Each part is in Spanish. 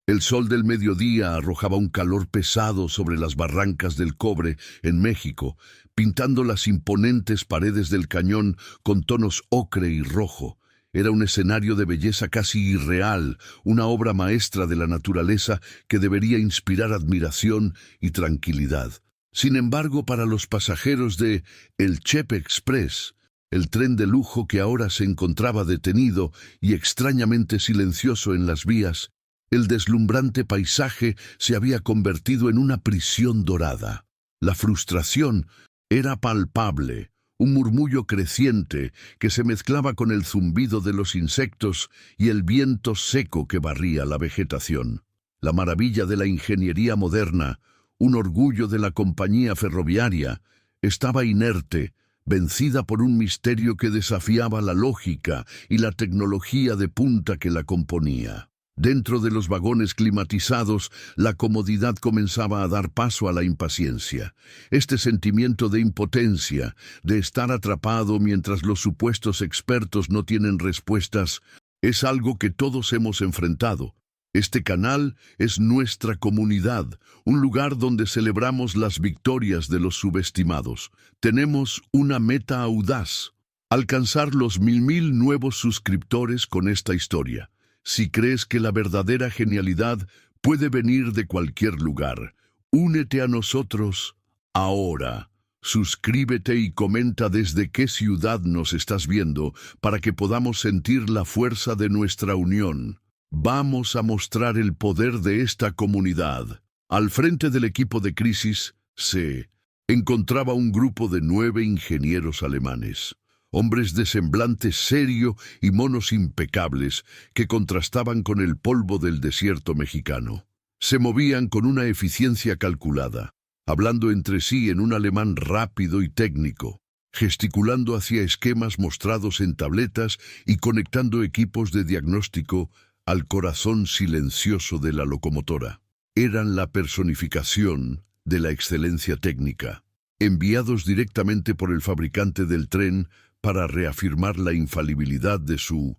El sol del mediodía arrojaba un calor pesado sobre las barrancas del Cobre en México, pintando las imponentes paredes del cañón con tonos ocre y rojo. Era un escenario de belleza casi irreal, una obra maestra de la naturaleza que debería inspirar admiración y tranquilidad. Sin embargo, para los pasajeros de el Chepe Express, el tren de lujo que ahora se encontraba detenido y extrañamente silencioso en las vías, el deslumbrante paisaje se había convertido en una prisión dorada. La frustración era palpable, un murmullo creciente que se mezclaba con el zumbido de los insectos y el viento seco que barría la vegetación. La maravilla de la ingeniería moderna, un orgullo de la compañía ferroviaria, estaba inerte, vencida por un misterio que desafiaba la lógica y la tecnología de punta que la componía. Dentro de los vagones climatizados, la comodidad comenzaba a dar paso a la impaciencia. Este sentimiento de impotencia, de estar atrapado mientras los supuestos expertos no tienen respuestas, es algo que todos hemos enfrentado. Este canal es nuestra comunidad, un lugar donde celebramos las victorias de los subestimados. Tenemos una meta audaz: alcanzar los 1000 nuevos suscriptores con esta historia. Si crees que la verdadera genialidad puede venir de cualquier lugar, únete a nosotros ahora. Suscríbete y comenta desde qué ciudad nos estás viendo para que podamos sentir la fuerza de nuestra unión. Vamos a mostrar el poder de esta comunidad. Al frente del equipo de crisis se encontraba un grupo de 9 ingenieros alemanes. Hombres de semblante serio y monos impecables que contrastaban con el polvo del desierto mexicano. Se movían con una eficiencia calculada, hablando entre sí en un alemán rápido y técnico, gesticulando hacia esquemas mostrados en tabletas y conectando equipos de diagnóstico al corazón silencioso de la locomotora. Eran la personificación de la excelencia técnica, enviados directamente por el fabricante del tren para reafirmar la infalibilidad de su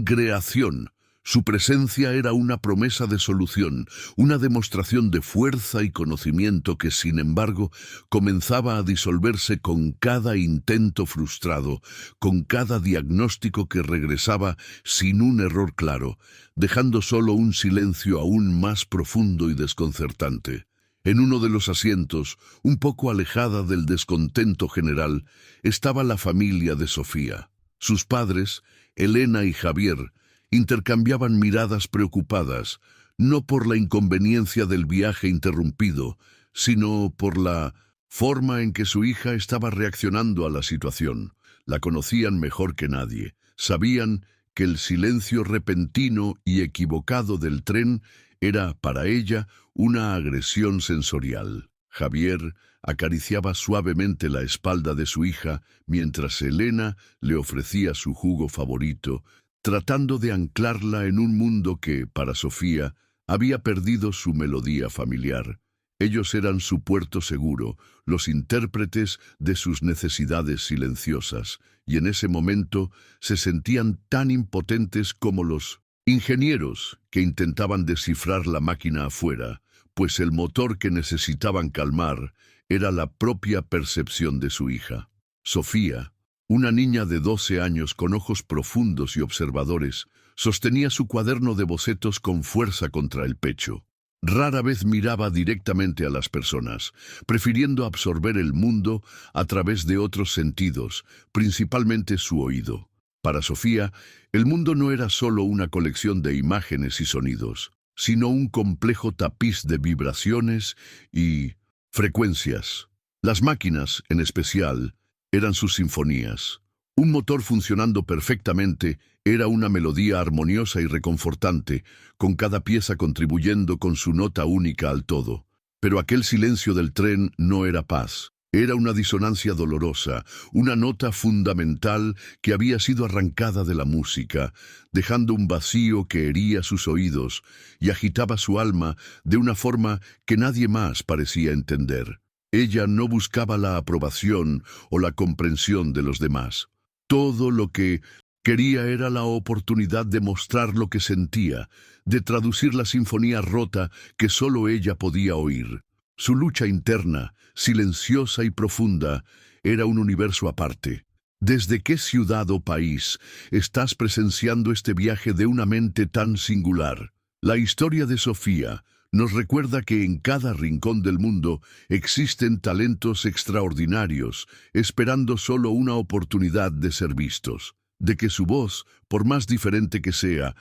creación. Su presencia era una promesa de solución, una demostración de fuerza y conocimiento que, sin embargo, comenzaba a disolverse con cada intento frustrado, con cada diagnóstico que regresaba sin un error claro, dejando solo un silencio aún más profundo y desconcertante. En uno de los asientos, un poco alejada del descontento general, estaba la familia de Sofía. Sus padres, Elena y Javier, intercambiaban miradas preocupadas, no por la inconveniencia del viaje interrumpido, sino por la forma en que su hija estaba reaccionando a la situación. La conocían mejor que nadie. Sabían que el silencio repentino y equivocado del tren era para ella una agresión sensorial. Javier acariciaba suavemente la espalda de su hija mientras Elena le ofrecía su jugo favorito, tratando de anclarla en un mundo que, para Sofía, había perdido su melodía familiar. Ellos eran su puerto seguro, los intérpretes de sus necesidades silenciosas, y en ese momento se sentían tan impotentes como los ingenieros que intentaban descifrar la máquina afuera, pues el motor que necesitaban calmar era la propia percepción de su hija. Sofía, una niña de 12 años con ojos profundos y observadores, sostenía su cuaderno de bocetos con fuerza contra el pecho. Rara vez miraba directamente a las personas, prefiriendo absorber el mundo a través de otros sentidos, principalmente su oído. Para Sofía, el mundo no era solo una colección de imágenes y sonidos, sino un complejo tapiz de vibraciones y frecuencias. Las máquinas, en especial, eran sus sinfonías. Un motor funcionando perfectamente era una melodía armoniosa y reconfortante, con cada pieza contribuyendo con su nota única al todo. Pero aquel silencio del tren no era paz. Era una disonancia dolorosa, una nota fundamental que había sido arrancada de la música, dejando un vacío que hería sus oídos y agitaba su alma de una forma que nadie más parecía entender. Ella no buscaba la aprobación o la comprensión de los demás. Todo lo que Quería era la oportunidad de mostrar lo que sentía, de traducir la sinfonía rota que solo ella podía oír. Su lucha interna, silenciosa y profunda, era un universo aparte. ¿Desde qué ciudad o país estás presenciando este viaje de una mente tan singular? La historia de Sofía nos recuerda que en cada rincón del mundo existen talentos extraordinarios, esperando solo una oportunidad de ser vistos, de que su voz, por más diferente que sea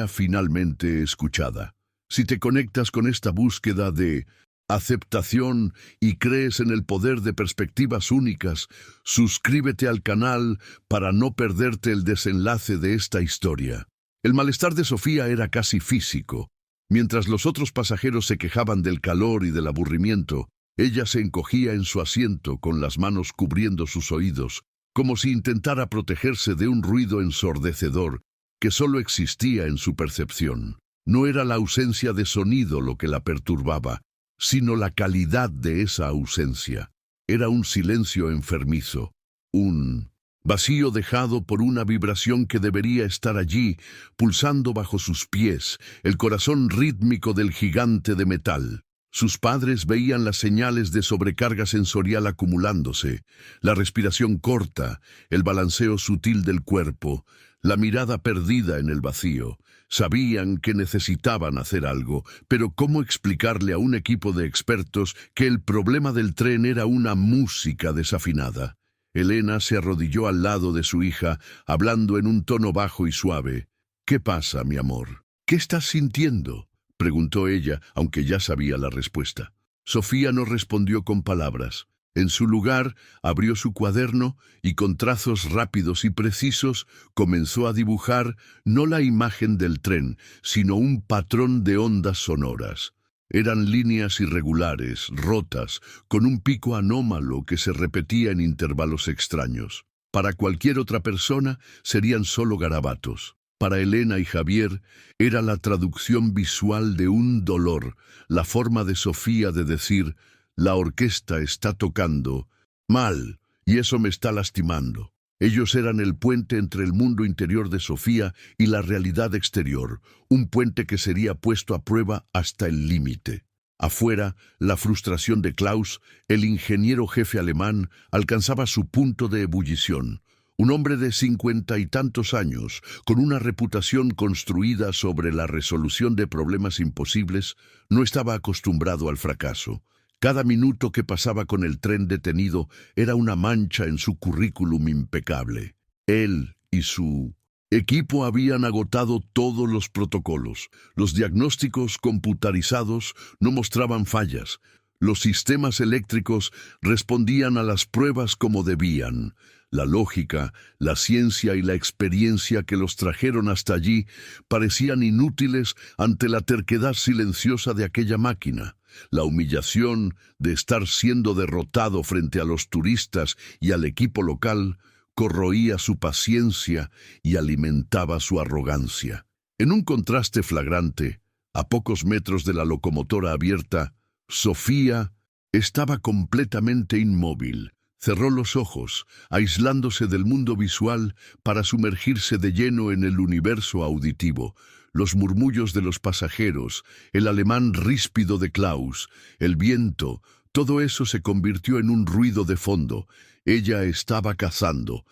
finalmente escuchada. Si te conectas con esta búsqueda de aceptación y crees en el poder de perspectivas únicas, suscríbete al canal para no perderte el desenlace de esta historia. El malestar de Sofía era casi físico. Mientras los otros pasajeros se quejaban del calor y del aburrimiento, ella se encogía en su asiento con las manos cubriendo sus oídos, como si intentara protegerse de un ruido ensordecedor que solo existía en su percepción. No era la ausencia de sonido lo que la perturbaba, sino la calidad de esa ausencia. Era un silencio enfermizo, un vacío dejado por una vibración que debería estar allí, pulsando bajo sus pies, el corazón rítmico del gigante de metal. Sus padres veían las señales de sobrecarga sensorial acumulándose, la respiración corta, el balanceo sutil del cuerpo, la mirada perdida en el vacío. Sabían que necesitaban hacer algo, pero ¿cómo explicarle a un equipo de expertos que el problema del tren era una música desafinada? Elena se arrodilló al lado de su hija, hablando en un tono bajo y suave. «¿Qué pasa, mi amor? ¿Qué estás sintiendo?», preguntó ella, aunque ya sabía la respuesta. Sofía no respondió con palabras. En su lugar, abrió su cuaderno y con trazos rápidos y precisos comenzó a dibujar no la imagen del tren, sino un patrón de ondas sonoras. Eran líneas irregulares, rotas, con un pico anómalo que se repetía en intervalos extraños. Para cualquier otra persona serían solo garabatos. Para Elena y Javier era la traducción visual de un dolor, la forma de Sofía de decir: «La orquesta está tocando mal y eso me está lastimando». Ellos eran el puente entre el mundo interior de Sofía y la realidad exterior, un puente que sería puesto a prueba hasta el límite. Afuera, la frustración de Klaus, el ingeniero jefe alemán, alcanzaba su punto de ebullición. Un hombre de 50 y tantos años, con una reputación construida sobre la resolución de problemas imposibles, no estaba acostumbrado al fracaso. Cada minuto que pasaba con el tren detenido era una mancha en su currículum impecable. Él y su equipo habían agotado todos los protocolos. Los diagnósticos computarizados no mostraban fallas. Los sistemas eléctricos respondían a las pruebas como debían. La lógica, la ciencia y la experiencia que los trajeron hasta allí parecían inútiles ante la terquedad silenciosa de aquella máquina. La humillación de estar siendo derrotado frente a los turistas y al equipo local corroía su paciencia y alimentaba su arrogancia. En un contraste flagrante, a pocos metros de la locomotora abierta, Sofía estaba completamente inmóvil. Cerró los ojos, aislándose del mundo visual para sumergirse de lleno en el universo auditivo. Los murmullos de los pasajeros, el alemán ríspido de Klaus, el viento, todo eso se convirtió en un ruido de fondo. Ella estaba cazando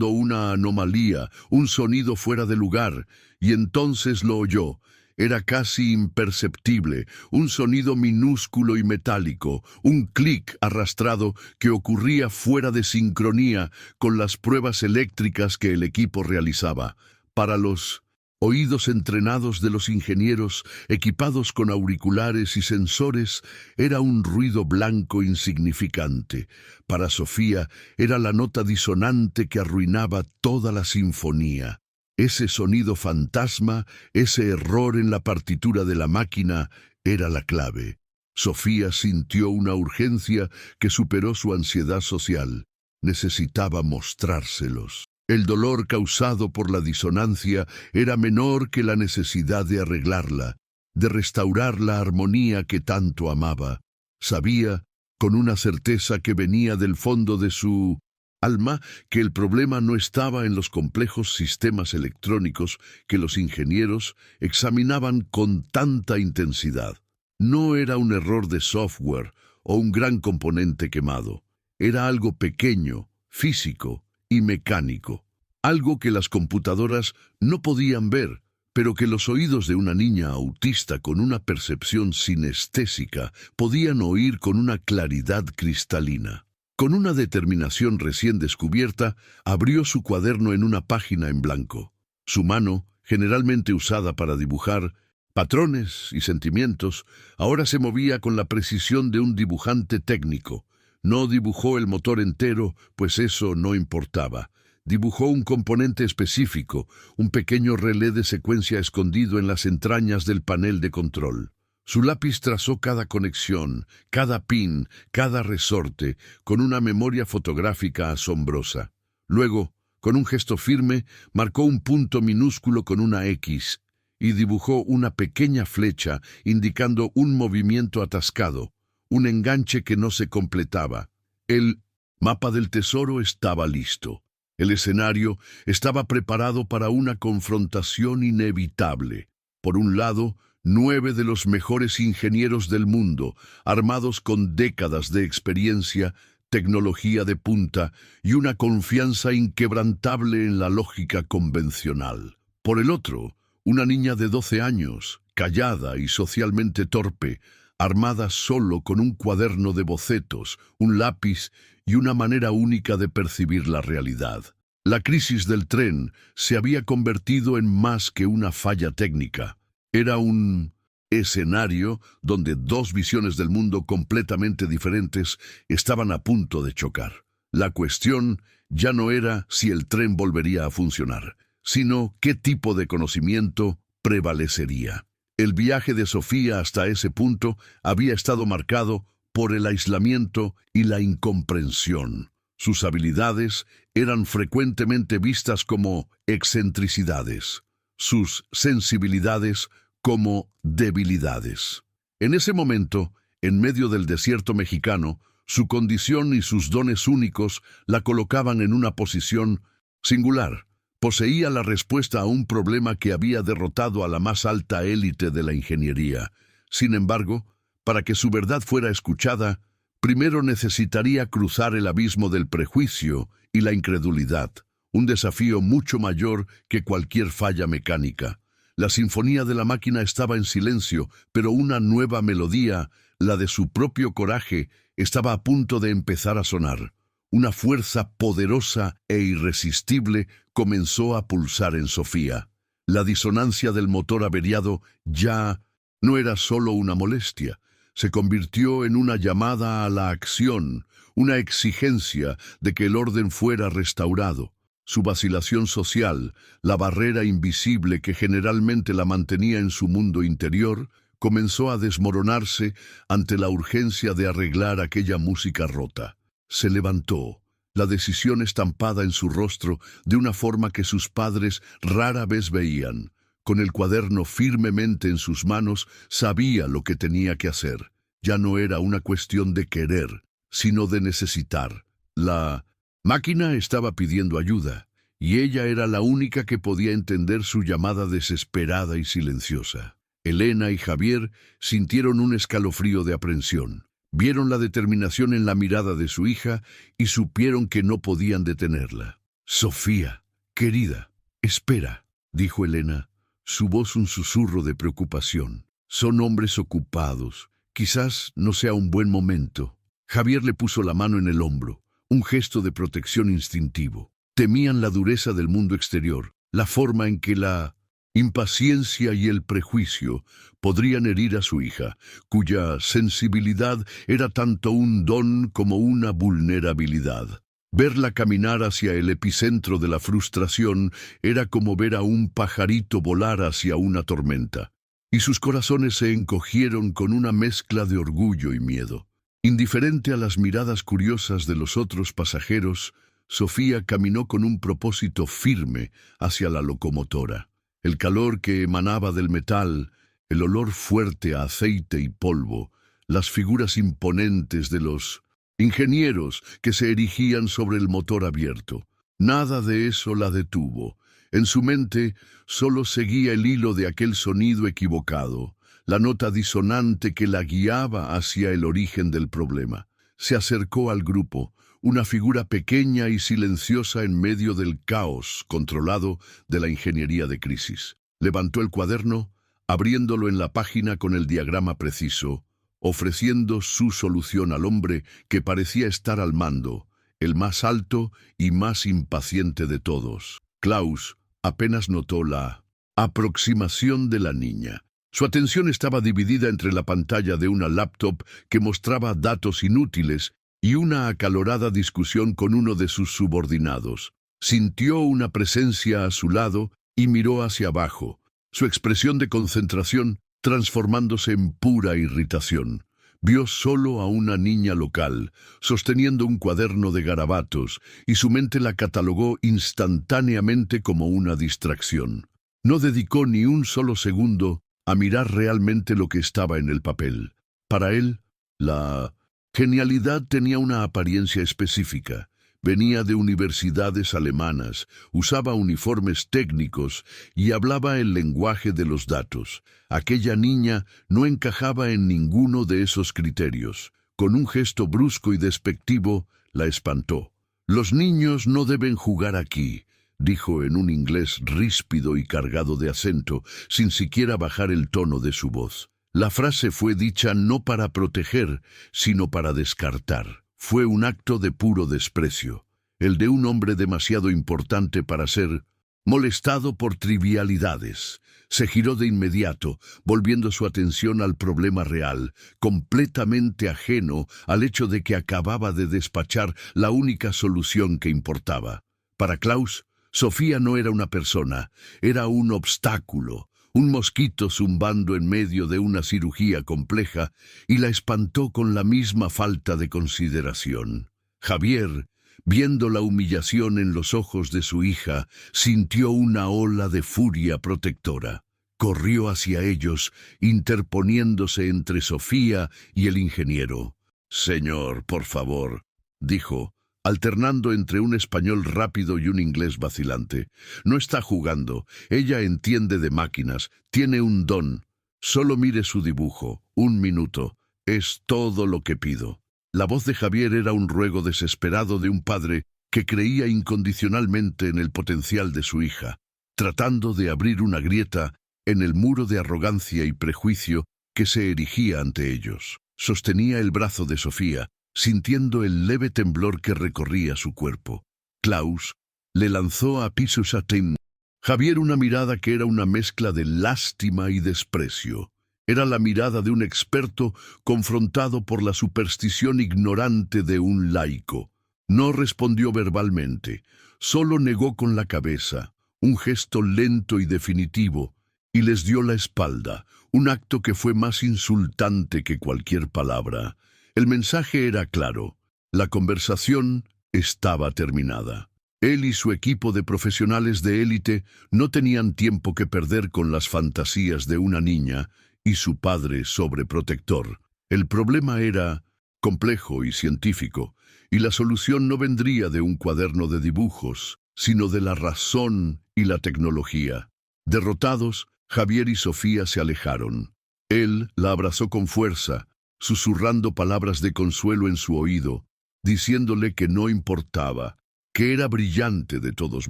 una anomalía, un sonido fuera de lugar, y entonces lo oyó. Era casi imperceptible, un sonido minúsculo y metálico, un clic arrastrado que ocurría fuera de sincronía con las pruebas eléctricas que el equipo realizaba. Para los oídos entrenados de los ingenieros, equipados con auriculares y sensores, era un ruido blanco insignificante. Para Sofía era la nota disonante que arruinaba toda la sinfonía. Ese sonido fantasma, ese error en la partitura de la máquina, era la clave. Sofía sintió una urgencia que superó su ansiedad social. Necesitaba mostrárselos. El dolor causado por la disonancia era menor que la necesidad de arreglarla, de restaurar la armonía que tanto amaba. Sabía, con una certeza que venía del fondo de su Alma, que el problema no estaba en los complejos sistemas electrónicos que los ingenieros examinaban con tanta intensidad. No era un error de software o un gran componente quemado. Era algo pequeño, físico y mecánico. Algo que las computadoras no podían ver, pero que los oídos de una niña autista con una percepción sinestésica podían oír con una claridad cristalina. Con una determinación recién descubierta, abrió su cuaderno en una página en blanco. Su mano, generalmente usada para dibujar patrones y sentimientos, ahora se movía con la precisión de un dibujante técnico. No dibujó el motor entero, pues eso no importaba. Dibujó un componente específico, un pequeño relé de secuencia escondido en las entrañas del panel de control. Su lápiz trazó cada conexión, cada pin, cada resorte, con una memoria fotográfica asombrosa. Luego, con un gesto firme, marcó un punto minúsculo con una X y dibujó una pequeña flecha indicando un movimiento atascado, un enganche que no se completaba. El mapa del tesoro estaba listo. El escenario estaba preparado para una confrontación inevitable. Por un lado, 9 de los mejores ingenieros del mundo, armados con décadas de experiencia, tecnología de punta y una confianza inquebrantable en la lógica convencional. Por el otro, una niña de 12 años, callada y socialmente torpe, armada solo con un cuaderno de bocetos, un lápiz y una manera única de percibir la realidad. La crisis del tren se había convertido en más que una falla técnica. Era un escenario donde dos visiones del mundo completamente diferentes estaban a punto de chocar. La cuestión ya no era si el tren volvería a funcionar, sino qué tipo de conocimiento prevalecería. El viaje de Sofía hasta ese punto había estado marcado por el aislamiento y la incomprensión. Sus habilidades eran frecuentemente vistas como excentricidades, sus sensibilidades como debilidades. En ese momento, en medio del desierto mexicano, su condición y sus dones únicos la colocaban en una posición singular. Poseía la respuesta a un problema que había derrotado a la más alta élite de la ingeniería. Sin embargo, para que su verdad fuera escuchada, primero necesitaría cruzar el abismo del prejuicio y la incredulidad, un desafío mucho mayor que cualquier falla mecánica. La sinfonía de la máquina estaba en silencio, pero una nueva melodía, la de su propio coraje, estaba a punto de empezar a sonar. Una fuerza poderosa e irresistible comenzó a pulsar en Sofía. La disonancia del motor averiado ya no era solo una molestia, se convirtió en una llamada a la acción, una exigencia de que el orden fuera restaurado. Su vacilación social, la barrera invisible que generalmente la mantenía en su mundo interior, comenzó a desmoronarse ante la urgencia de arreglar aquella música rota. Se levantó, la decisión estampada en su rostro de una forma que sus padres rara vez veían. Con el cuaderno firmemente en sus manos, sabía lo que tenía que hacer. Ya no era una cuestión de querer, sino de necesitar. La máquina estaba pidiendo ayuda, y ella era la única que podía entender su llamada desesperada y silenciosa. Elena y Javier sintieron un escalofrío de aprensión. Vieron la determinación en la mirada de su hija y supieron que no podían detenerla. «Sofía, querida, espera», dijo Elena, su voz un susurro de preocupación. «Son hombres ocupados. Quizás no sea un buen momento». Javier le puso la mano en el hombro, un gesto de protección instintivo. Temían la dureza del mundo exterior, la forma en que la impaciencia y el prejuicio podrían herir a su hija, cuya sensibilidad era tanto un don como una vulnerabilidad. Verla caminar hacia el epicentro de la frustración era como ver a un pajarito volar hacia una tormenta, y sus corazones se encogieron con una mezcla de orgullo y miedo. Indiferente a las miradas curiosas de los otros pasajeros, Sofía caminó con un propósito firme hacia la locomotora. El calor que emanaba del metal, el olor fuerte a aceite y polvo, las figuras imponentes de los ingenieros que se erigían sobre el motor abierto. Nada de eso la detuvo. En su mente solo seguía el hilo de aquel sonido equivocado, la nota disonante que la guiaba hacia el origen del problema. Se acercó al grupo, una figura pequeña y silenciosa en medio del caos controlado de la ingeniería de crisis. Levantó el cuaderno, abriéndolo en la página con el diagrama preciso, ofreciendo su solución al hombre que parecía estar al mando, el más alto y más impaciente de todos. Klaus apenas notó la aproximación de la niña. Su atención estaba dividida entre la pantalla de una laptop que mostraba datos inútiles y una acalorada discusión con uno de sus subordinados. Sintió una presencia a su lado y miró hacia abajo, su expresión de concentración transformándose en pura irritación. Vio solo a una niña local, sosteniendo un cuaderno de garabatos, y su mente la catalogó instantáneamente como una distracción. No dedicó ni un solo segundo a mirar realmente lo que estaba en el papel. Para él, la genialidad tenía una apariencia específica. Venía de universidades alemanas, usaba uniformes técnicos y hablaba el lenguaje de los datos. Aquella niña no encajaba en ninguno de esos criterios. Con un gesto brusco y despectivo, la espantó. «Los niños no deben jugar aquí», dijo en un inglés ríspido y cargado de acento, sin siquiera bajar el tono de su voz. La frase fue dicha no para proteger, sino para descartar. Fue un acto de puro desprecio, el de un hombre demasiado importante para ser molestado por trivialidades. Se giró de inmediato, volviendo su atención al problema real, completamente ajeno al hecho de que acababa de despachar la única solución que importaba. Para Klaus, Sofía no era una persona, era un obstáculo, un mosquito zumbando en medio de una cirugía compleja, y la espantó con la misma falta de consideración. Javier, viendo la humillación en los ojos de su hija, sintió una ola de furia protectora. Corrió hacia ellos, interponiéndose entre Sofía y el ingeniero. «Señor, por favor», dijo, alternando entre un español rápido y un inglés vacilante. «No está jugando. Ella entiende de máquinas. Tiene un don. Solo mire su dibujo. 1 minuto. Es todo lo que pido». La voz de Javier era un ruego desesperado de un padre que creía incondicionalmente en el potencial de su hija, tratando de abrir una grieta en el muro de arrogancia y prejuicio que se erigía ante ellos. Sostenía el brazo de Sofía, sintiendo el leve temblor que recorría su cuerpo. Klaus le lanzó a Pisusatén Javier una mirada que era una mezcla de lástima y desprecio. Era la mirada de un experto confrontado por la superstición ignorante de un laico. No respondió verbalmente, solo negó con la cabeza, un gesto lento y definitivo, y les dio la espalda, un acto que fue más insultante que cualquier palabra. El mensaje era claro, la conversación estaba terminada. Él y su equipo de profesionales de élite no tenían tiempo que perder con las fantasías de una niña y su padre sobreprotector. El problema era complejo y científico, y la solución no vendría de un cuaderno de dibujos, sino de la razón y la tecnología. Derrotados, Javier y Sofía se alejaron. Él la abrazó con fuerza, susurrando palabras de consuelo en su oído, diciéndole que no importaba, que era brillante de todos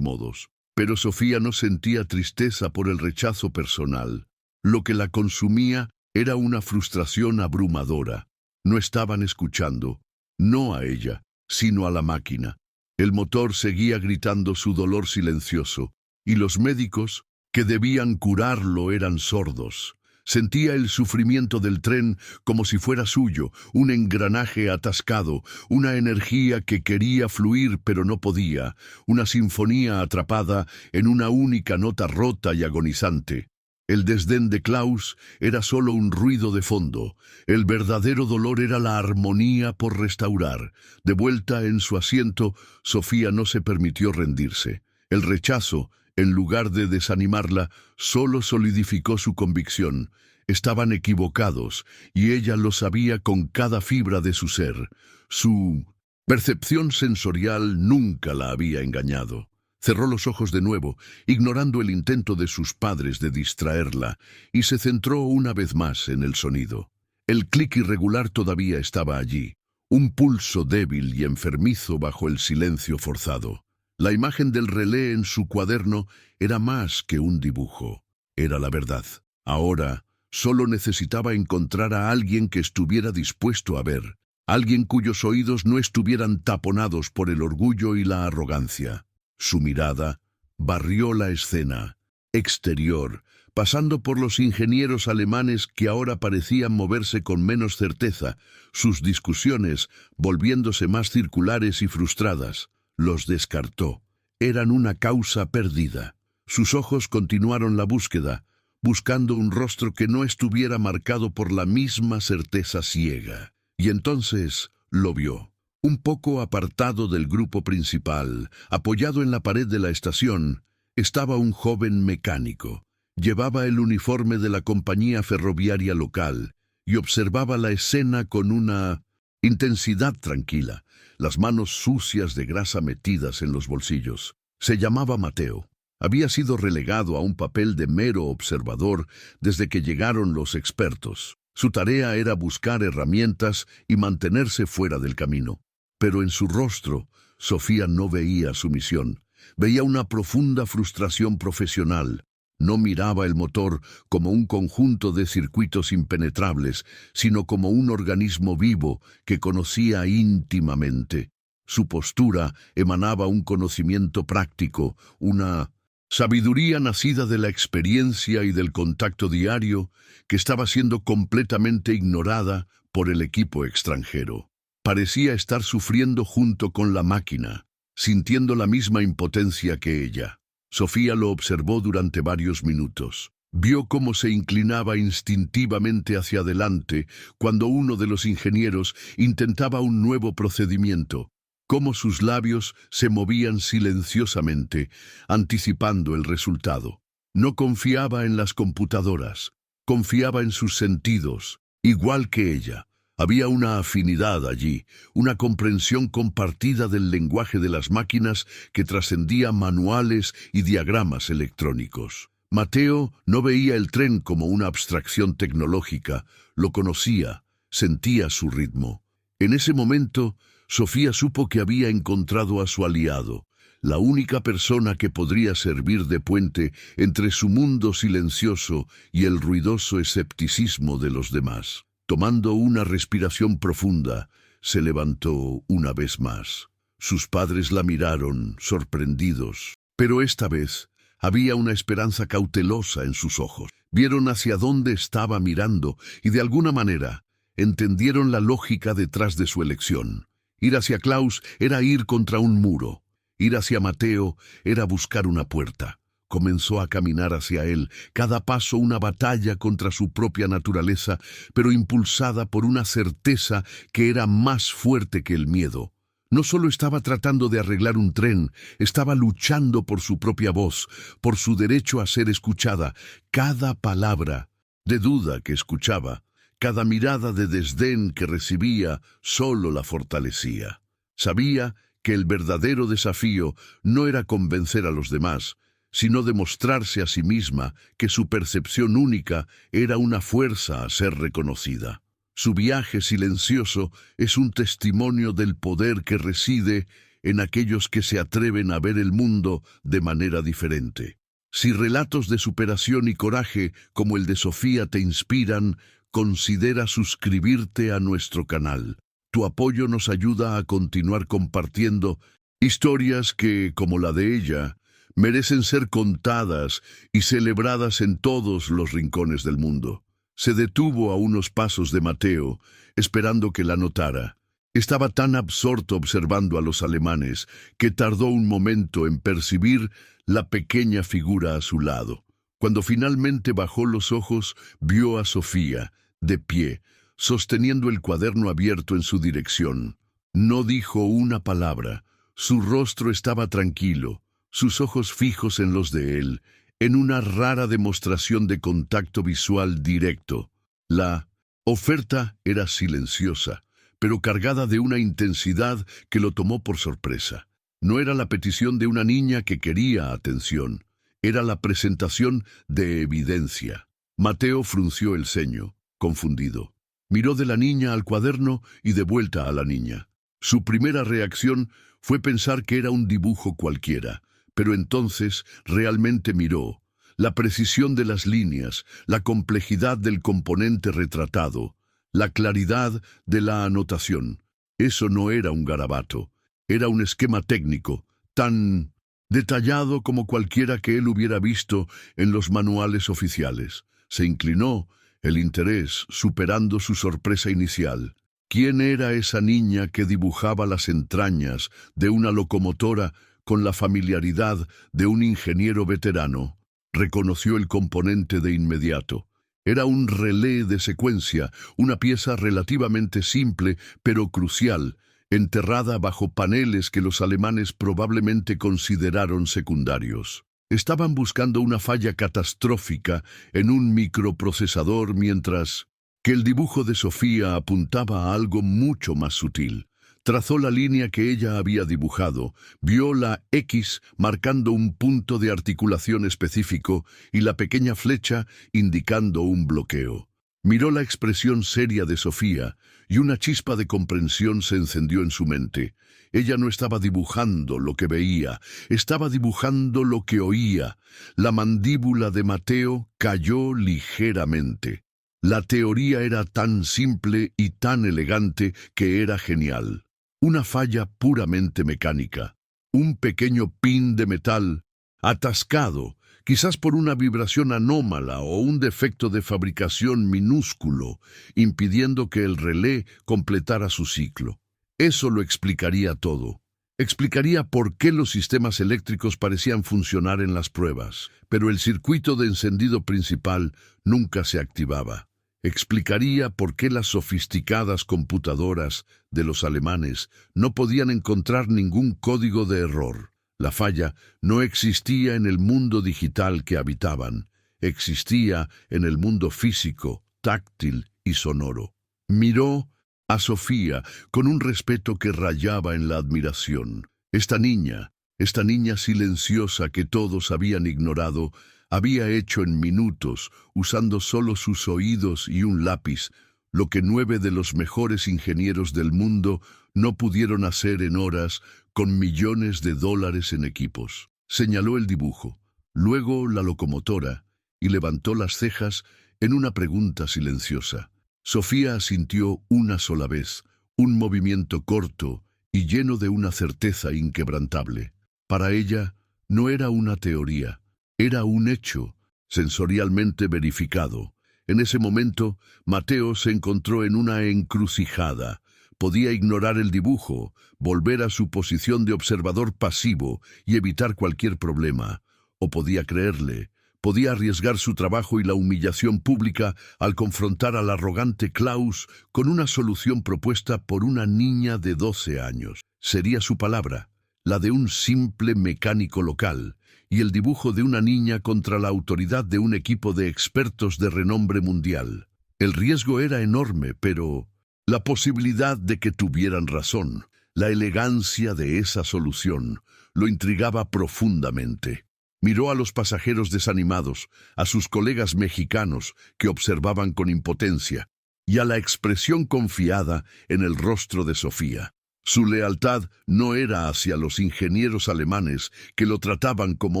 modos. Pero Sofía no sentía tristeza por el rechazo personal. Lo que la consumía era una frustración abrumadora. No estaban escuchando, no a ella, sino a la máquina. El motor seguía gritando su dolor silencioso, y los médicos, que debían curarlo, eran sordos. Sentía el sufrimiento del tren como si fuera suyo, un engranaje atascado, una energía que quería fluir pero no podía, una sinfonía atrapada en una única nota rota y agonizante. El desdén de Klaus era solo un ruido de fondo. El verdadero dolor era la armonía por restaurar. De vuelta en su asiento, Sofía no se permitió rendirse. El rechazo, en lugar de desanimarla, solo solidificó su convicción. Estaban equivocados, y ella lo sabía con cada fibra de su ser. Su percepción sensorial nunca la había engañado. Cerró los ojos de nuevo, ignorando el intento de sus padres de distraerla, y se centró una vez más en el sonido. El clic irregular todavía estaba allí, un pulso débil y enfermizo bajo el silencio forzado. La imagen del relé en su cuaderno era más que un dibujo, era la verdad. Ahora solo necesitaba encontrar a alguien que estuviera dispuesto a ver, alguien cuyos oídos no estuvieran taponados por el orgullo y la arrogancia. Su mirada barrió la escena exterior, pasando por los ingenieros alemanes que ahora parecían moverse con menos certeza, sus discusiones volviéndose más circulares y frustradas. Los descartó. Eran una causa perdida. Sus ojos continuaron la búsqueda, buscando un rostro que no estuviera marcado por la misma certeza ciega. Y entonces lo vio. Un poco apartado del grupo principal, apoyado en la pared de la estación, estaba un joven mecánico. Llevaba el uniforme de la compañía ferroviaria local y observaba la escena con una intensidad tranquila, las manos sucias de grasa metidas en los bolsillos. Se llamaba Mateo. Había sido relegado a un papel de mero observador desde que llegaron los expertos. Su tarea era buscar herramientas y mantenerse fuera del camino. Pero en su rostro, Sofía no veía su misión. Veía una profunda frustración profesional. No miraba el motor como un conjunto de circuitos impenetrables, sino como un organismo vivo que conocía íntimamente. Su postura emanaba un conocimiento práctico, una sabiduría nacida de la experiencia y del contacto diario que estaba siendo completamente ignorada por el equipo extranjero. Parecía estar sufriendo junto con la máquina, sintiendo la misma impotencia que ella. Sofía lo observó durante varios minutos. Vio cómo se inclinaba instintivamente hacia adelante cuando uno de los ingenieros intentaba un nuevo procedimiento, cómo sus labios se movían silenciosamente, anticipando el resultado. No confiaba en las computadoras, confiaba en sus sentidos, igual que ella. Había una afinidad allí, una comprensión compartida del lenguaje de las máquinas que trascendía manuales y diagramas electrónicos. Mateo no veía el tren como una abstracción tecnológica, lo conocía, sentía su ritmo. En ese momento, Sofía supo que había encontrado a su aliado, la única persona que podría servir de puente entre su mundo silencioso y el ruidoso escepticismo de los demás. Tomando una respiración profunda, se levantó una vez más. Sus padres la miraron, sorprendidos, pero esta vez había una esperanza cautelosa en sus ojos. Vieron hacia dónde estaba mirando y de alguna manera entendieron la lógica detrás de su elección. Ir hacia Klaus era ir contra un muro. Ir hacia Mateo era buscar una puerta. Comenzó a caminar hacia él, cada paso una batalla contra su propia naturaleza, pero impulsada por una certeza que era más fuerte que el miedo. No solo estaba tratando de arreglar un tren, estaba luchando por su propia voz, por su derecho a ser escuchada. Cada palabra de duda que escuchaba, cada mirada de desdén que recibía, solo la fortalecía. Sabía que el verdadero desafío no era convencer a los demás, sino demostrarse a sí misma que su percepción única era una fuerza a ser reconocida. Su viaje silencioso es un testimonio del poder que reside en aquellos que se atreven a ver el mundo de manera diferente. Si relatos de superación y coraje como el de Sofía te inspiran, considera suscribirte a nuestro canal. Tu apoyo nos ayuda a continuar compartiendo historias que, como la de ella, merecen ser contadas y celebradas en todos los rincones del mundo. Se detuvo a unos pasos de Mateo, esperando que la notara. Estaba tan absorto observando a los alemanes que tardó un momento en percibir la pequeña figura a su lado. Cuando finalmente bajó los ojos, vio a Sofía, de pie, sosteniendo el cuaderno abierto en su dirección. No dijo una palabra. Su rostro estaba tranquilo, sus ojos fijos en los de él, en una rara demostración de contacto visual directo. La oferta era silenciosa, pero cargada de una intensidad que lo tomó por sorpresa. No era la petición de una niña que quería atención, era la presentación de evidencia. Mateo frunció el ceño, confundido. Miró de la niña al cuaderno y de vuelta a la niña. Su primera reacción fue pensar que era un dibujo cualquiera, pero entonces realmente miró. La precisión de las líneas, la complejidad del componente retratado, la claridad de la anotación. Eso no era un garabato, era un esquema técnico, tan detallado como cualquiera que él hubiera visto en los manuales oficiales. Se inclinó, el interés superando su sorpresa inicial. ¿Quién era esa niña que dibujaba las entrañas de una locomotora con la familiaridad de un ingeniero veterano? Reconoció el componente de inmediato. Era un relé de secuencia, una pieza relativamente simple pero crucial, enterrada bajo paneles que los alemanes probablemente consideraron secundarios. Estaban buscando una falla catastrófica en un microprocesador mientras que el dibujo de Sofía apuntaba a algo mucho más sutil. Trazó la línea que ella había dibujado, vio la X marcando un punto de articulación específico y la pequeña flecha indicando un bloqueo. Miró la expresión seria de Sofía y una chispa de comprensión se encendió en su mente. Ella no estaba dibujando lo que veía, estaba dibujando lo que oía. La mandíbula de Mateo cayó ligeramente. La teoría era tan simple y tan elegante que era genial. Una falla puramente mecánica. Un pequeño pin de metal, atascado, quizás por una vibración anómala o un defecto de fabricación minúsculo, impidiendo que el relé completara su ciclo. Eso lo explicaría todo. Explicaría por qué los sistemas eléctricos parecían funcionar en las pruebas, pero el circuito de encendido principal nunca se activaba. Explicaría por qué las sofisticadas computadoras de los alemanes no podían encontrar ningún código de error. La falla no existía en el mundo digital que habitaban, existía en el mundo físico, táctil y sonoro. Miró a Sofía con un respeto que rayaba en la admiración. Esta niña silenciosa que todos habían ignorado, había hecho en minutos, usando solo sus oídos y un lápiz, lo que 9 de los mejores ingenieros del mundo no pudieron hacer en horas con millones de dólares en equipos. Señaló el dibujo, luego la locomotora, y levantó las cejas en una pregunta silenciosa. Sofía asintió una sola vez, un movimiento corto y lleno de una certeza inquebrantable. Para ella no era una teoría, era un hecho, sensorialmente verificado. En ese momento, Mateo se encontró en una encrucijada. Podía ignorar el dibujo, volver a su posición de observador pasivo y evitar cualquier problema. O podía creerle, podía arriesgar su trabajo y la humillación pública al confrontar al arrogante Klaus con una solución propuesta por una niña de 12 años. Sería su palabra, la de un simple mecánico local, y el dibujo de una niña contra la autoridad de un equipo de expertos de renombre mundial. El riesgo era enorme, pero la posibilidad de que tuvieran razón, la elegancia de esa solución, lo intrigaba profundamente. Miró a los pasajeros desanimados, a sus colegas mexicanos que observaban con impotencia, y a la expresión confiada en el rostro de Sofía. Su lealtad no era hacia los ingenieros alemanes que lo trataban como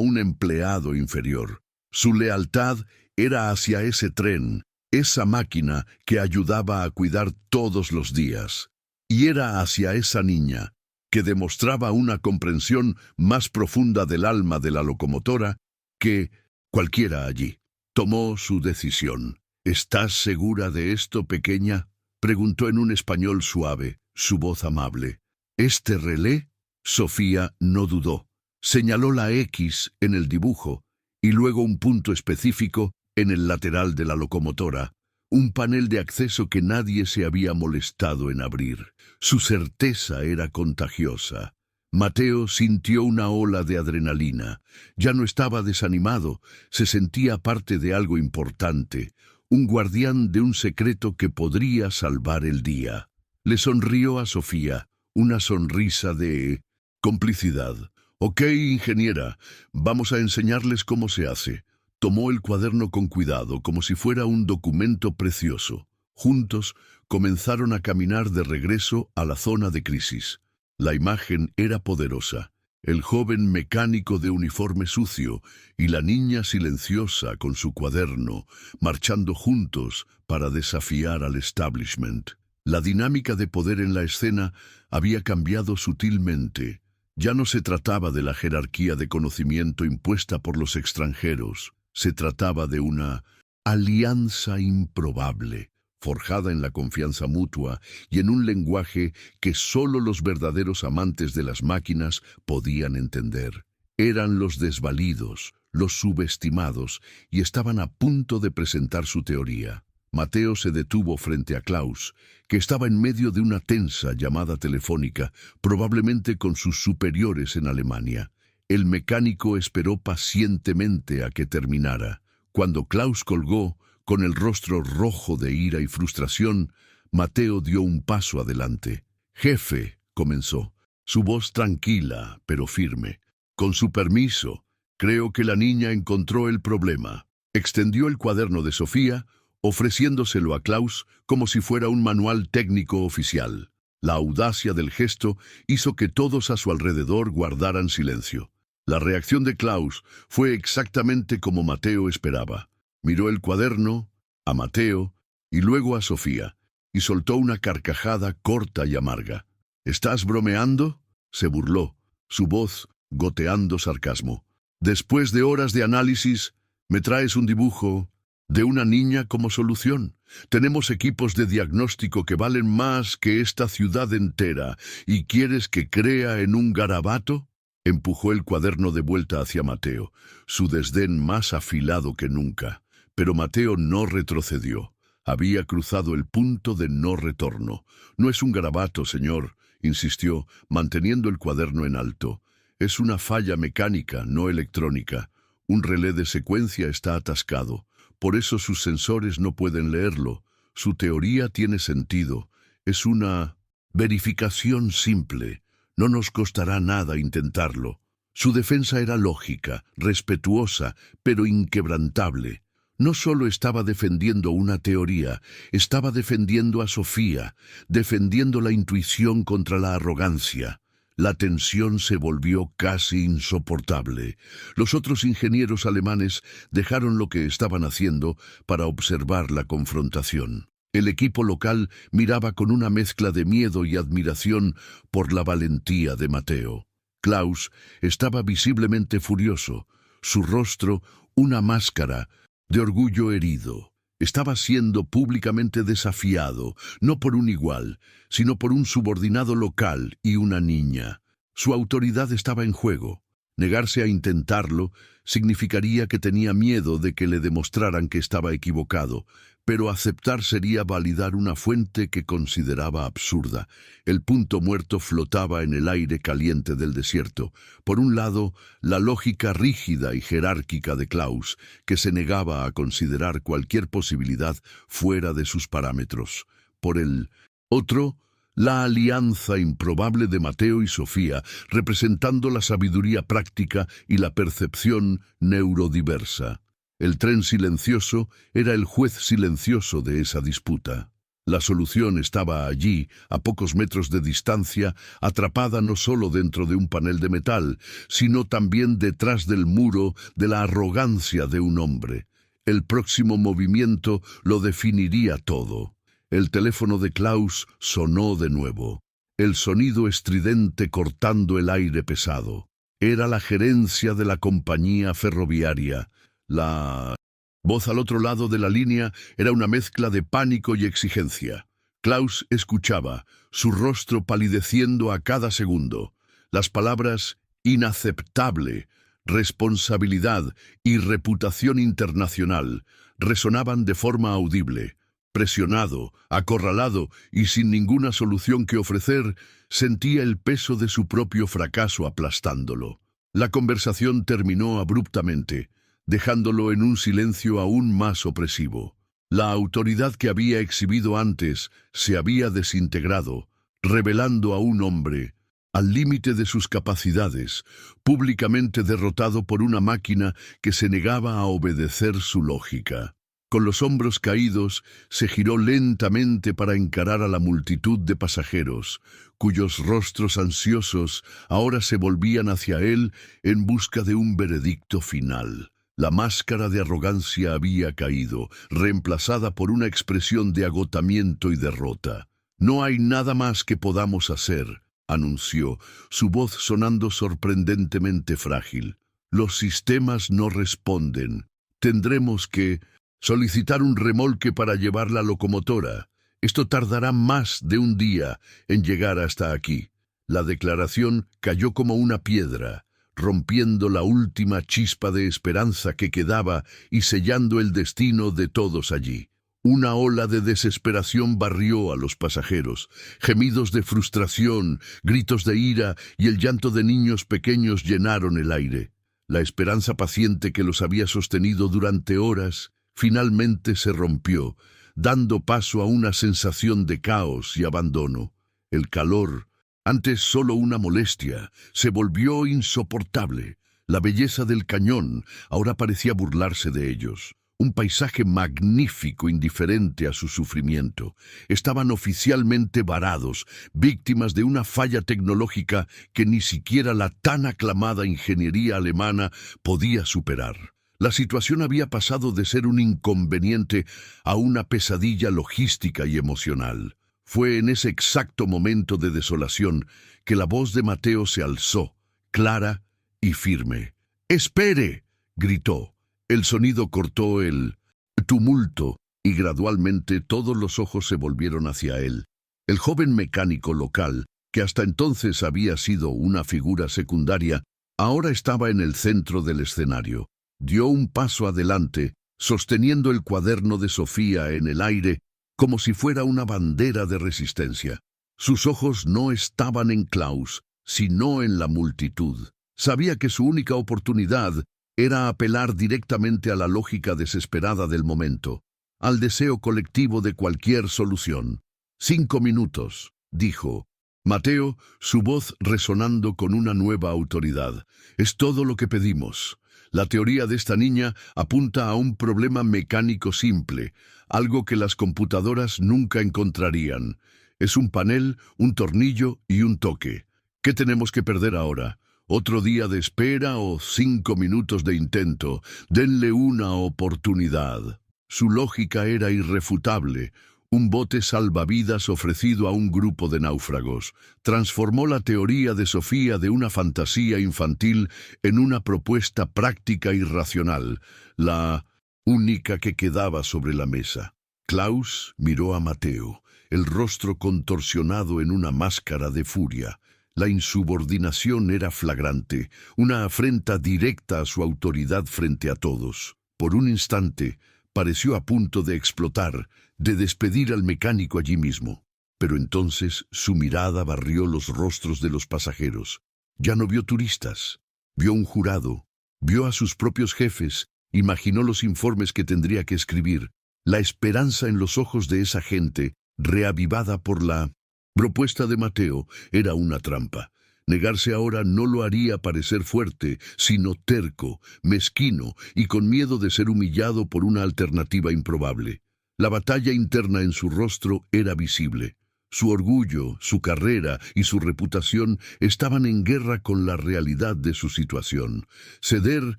un empleado inferior. Su lealtad era hacia ese tren, esa máquina que ayudaba a cuidar todos los días. Y era hacia esa niña, que demostraba una comprensión más profunda del alma de la locomotora que cualquiera allí. Tomó su decisión. ¿Estás segura de esto, pequeña?, preguntó en un español suave, su voz amable. ¿Este relé? Sofía no dudó. Señaló la X en el dibujo y luego un punto específico en el lateral de la locomotora, un panel de acceso que nadie se había molestado en abrir. Su certeza era contagiosa. Mateo sintió una ola de adrenalina. Ya no estaba desanimado, se sentía parte de algo importante, un guardián de un secreto que podría salvar el día. Le sonrió a Sofía, una sonrisa de complicidad. Ok, ingeniera, vamos a enseñarles cómo se hace. Tomó el cuaderno con cuidado, como si fuera un documento precioso. Juntos comenzaron a caminar de regreso a la zona de crisis. La imagen era poderosa. El joven mecánico de uniforme sucio y la niña silenciosa con su cuaderno, marchando juntos para desafiar al establishment. La dinámica de poder en la escena había cambiado sutilmente. Ya no se trataba de la jerarquía de conocimiento impuesta por los extranjeros. Se trataba de una alianza improbable, forjada en la confianza mutua y en un lenguaje que solo los verdaderos amantes de las máquinas podían entender. Eran los desvalidos, los subestimados, y estaban a punto de presentar su teoría. Mateo se detuvo frente a Klaus, que estaba en medio de una tensa llamada telefónica, probablemente con sus superiores en Alemania. El mecánico esperó pacientemente a que terminara. Cuando Klaus colgó, con el rostro rojo de ira y frustración, Mateo dio un paso adelante. «Jefe», comenzó, su voz tranquila pero firme. «Con su permiso, creo que la niña encontró el problema». Extendió el cuaderno de Sofía, ofreciéndoselo a Klaus como si fuera un manual técnico oficial. La audacia del gesto hizo que todos a su alrededor guardaran silencio. La reacción de Klaus fue exactamente como Mateo esperaba. Miró el cuaderno, a Mateo y luego a Sofía, y soltó una carcajada corta y amarga. «¿Estás bromeando?», se burló, su voz goteando sarcasmo. «Después de horas de análisis, ¿me traes un dibujo de una niña como solución? Tenemos equipos de diagnóstico que valen más que esta ciudad entera, ¿y quieres que crea en un garabato?». Empujó el cuaderno de vuelta hacia Mateo, su desdén más afilado que nunca. Pero Mateo no retrocedió. Había cruzado el punto de no retorno. «No es un garabato, señor», insistió, manteniendo el cuaderno en alto. «Es una falla mecánica, no electrónica. Un relé de secuencia está atascado. Por eso sus sensores no pueden leerlo. Su teoría tiene sentido. Es una verificación simple. No nos costará nada intentarlo». Su defensa era lógica, respetuosa, pero inquebrantable. No solo estaba defendiendo una teoría, estaba defendiendo a Sofía, defendiendo la intuición contra la arrogancia. La tensión se volvió casi insoportable. Los otros ingenieros alemanes dejaron lo que estaban haciendo para observar la confrontación. El equipo local miraba con una mezcla de miedo y admiración por la valentía de Mateo. Klaus estaba visiblemente furioso, su rostro una máscara de orgullo herido. Estaba siendo públicamente desafiado, no por un igual, sino por un subordinado local y una niña. Su autoridad estaba en juego. Negarse a intentarlo significaría que tenía miedo de que le demostraran que estaba equivocado, pero aceptar sería validar una fuente que consideraba absurda. El punto muerto flotaba en el aire caliente del desierto. Por un lado, la lógica rígida y jerárquica de Klaus, que se negaba a considerar cualquier posibilidad fuera de sus parámetros. Por el otro, la alianza improbable de Mateo y Sofía, representando la sabiduría práctica y la percepción neurodiversa. El tren silencioso era el juez silencioso de esa disputa. La solución estaba allí, a pocos metros de distancia, atrapada no solo dentro de un panel de metal, sino también detrás del muro de la arrogancia de un hombre. El próximo movimiento lo definiría todo. El teléfono de Klaus sonó de nuevo. El sonido estridente cortando el aire pesado. Era la gerencia de la compañía ferroviaria. La voz al otro lado de la línea era una mezcla de pánico y exigencia. Klaus escuchaba, su rostro palideciendo a cada segundo. Las palabras «inaceptable», «responsabilidad» y «reputación internacional» resonaban de forma audible. Presionado, acorralado y sin ninguna solución que ofrecer, sentía el peso de su propio fracaso aplastándolo. La conversación terminó abruptamente, dejándolo en un silencio aún más opresivo. La autoridad que había exhibido antes se había desintegrado, revelando a un hombre, al límite de sus capacidades, públicamente derrotado por una máquina que se negaba a obedecer su lógica. Con los hombros caídos, se giró lentamente para encarar a la multitud de pasajeros, cuyos rostros ansiosos ahora se volvían hacia él en busca de un veredicto final. La máscara de arrogancia había caído, reemplazada por una expresión de agotamiento y derrota. «No hay nada más que podamos hacer», anunció, su voz sonando sorprendentemente frágil. «Los sistemas no responden. Tendremos que solicitar un remolque para llevar la locomotora. Esto tardará más de un día en llegar hasta aquí». La declaración cayó como una piedra, rompiendo la última chispa de esperanza que quedaba y sellando el destino de todos allí. Una ola de desesperación barrió a los pasajeros. Gemidos de frustración, gritos de ira y el llanto de niños pequeños llenaron el aire. La esperanza paciente que los había sostenido durante horas finalmente se rompió, dando paso a una sensación de caos y abandono. El calor, antes solo una molestia, se volvió insoportable. La belleza del cañón ahora parecía burlarse de ellos. Un paisaje magnífico indiferente a su sufrimiento. Estaban oficialmente varados, víctimas de una falla tecnológica que ni siquiera la tan aclamada ingeniería alemana podía superar. La situación había pasado de ser un inconveniente a una pesadilla logística y emocional. Fue en ese exacto momento de desolación que la voz de Mateo se alzó, clara y firme. «¡Espere!», gritó. El sonido cortó el tumulto y gradualmente todos los ojos se volvieron hacia él. El joven mecánico local, que hasta entonces había sido una figura secundaria, ahora estaba en el centro del escenario. Dio un paso adelante, sosteniendo el cuaderno de Sofía en el aire, como si fuera una bandera de resistencia. Sus ojos no estaban en Klaus, sino en la multitud. Sabía que su única oportunidad era apelar directamente a la lógica desesperada del momento, al deseo colectivo de cualquier solución. 5 minutos, dijo. Mateo, su voz resonando con una nueva autoridad. Es todo lo que pedimos. La teoría de esta niña apunta a un problema mecánico simple, algo que las computadoras nunca encontrarían. Es un panel, un tornillo y un toque. ¿Qué tenemos que perder ahora? ¿Otro día de espera o 5 minutos de intento? Denle una oportunidad. Su lógica era irrefutable. Un bote salvavidas ofrecido a un grupo de náufragos. Transformó la teoría de Sofía de una fantasía infantil en una propuesta práctica y racional, la única que quedaba sobre la mesa. Klaus miró a Mateo, el rostro contorsionado en una máscara de furia. La insubordinación era flagrante, una afrenta directa a su autoridad frente a todos. Por un instante, pareció a punto de explotar, de despedir al mecánico allí mismo. Pero entonces su mirada barrió los rostros de los pasajeros. Ya no vio turistas, vio un jurado, vio a sus propios jefes, imaginó los informes que tendría que escribir, la esperanza en los ojos de esa gente, reavivada por la propuesta de Mateo, era una trampa. Negarse ahora no lo haría parecer fuerte, sino terco, mezquino y con miedo de ser humillado por una alternativa improbable. La batalla interna en su rostro era visible. Su orgullo, su carrera y su reputación estaban en guerra con la realidad de su situación. Ceder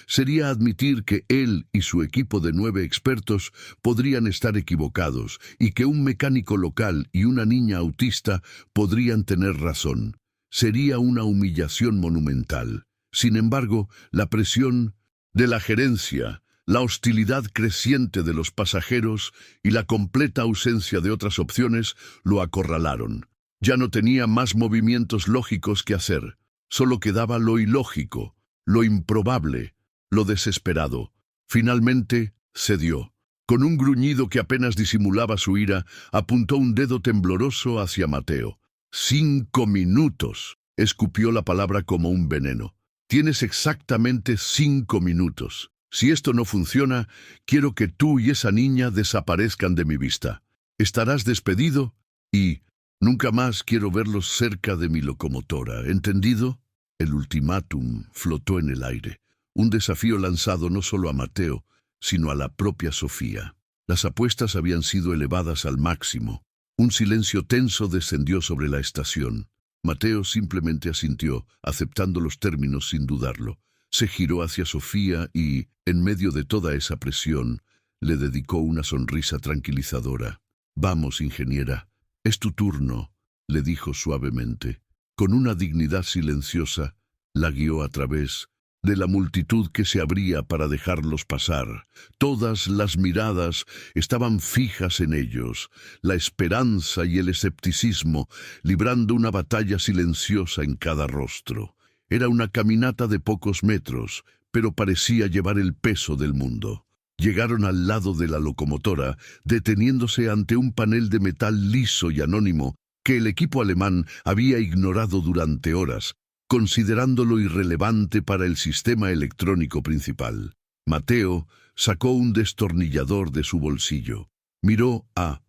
sería admitir que él y su equipo de 9 expertos podrían estar equivocados y que un mecánico local y una niña autista podrían tener razón. Sería una humillación monumental. Sin embargo, la presión de la gerencia, la hostilidad creciente de los pasajeros y la completa ausencia de otras opciones lo acorralaron. Ya no tenía más movimientos lógicos que hacer. Solo quedaba lo ilógico, lo improbable, lo desesperado. Finalmente, cedió. Con un gruñido que apenas disimulaba su ira, apuntó un dedo tembloroso hacia Mateo. 5 minutos. Escupió la palabra como un veneno. Tienes exactamente 5 minutos. Si esto no funciona, quiero que tú y esa niña desaparezcan de mi vista. Estarás despedido y nunca más quiero verlos cerca de mi locomotora. ¿Entendido? El ultimátum flotó en el aire. Un desafío lanzado no solo a Mateo, sino a la propia Sofía. Las apuestas habían sido elevadas al máximo. Un silencio tenso descendió sobre la estación. Mateo simplemente asintió, aceptando los términos sin dudarlo. Se giró hacia Sofía y, en medio de toda esa presión, le dedicó una sonrisa tranquilizadora. «Vamos, ingeniera, es tu turno», le dijo suavemente. Con una dignidad silenciosa, la guió a través de la multitud que se abría para dejarlos pasar. Todas las miradas estaban fijas en ellos, la esperanza y el escepticismo librando una batalla silenciosa en cada rostro. Era una caminata de pocos metros, pero parecía llevar el peso del mundo. Llegaron al lado de la locomotora, deteniéndose ante un panel de metal liso y anónimo que el equipo alemán había ignorado durante horas, considerándolo irrelevante para el sistema electrónico principal. Mateo sacó un destornillador de su bolsillo. Miró a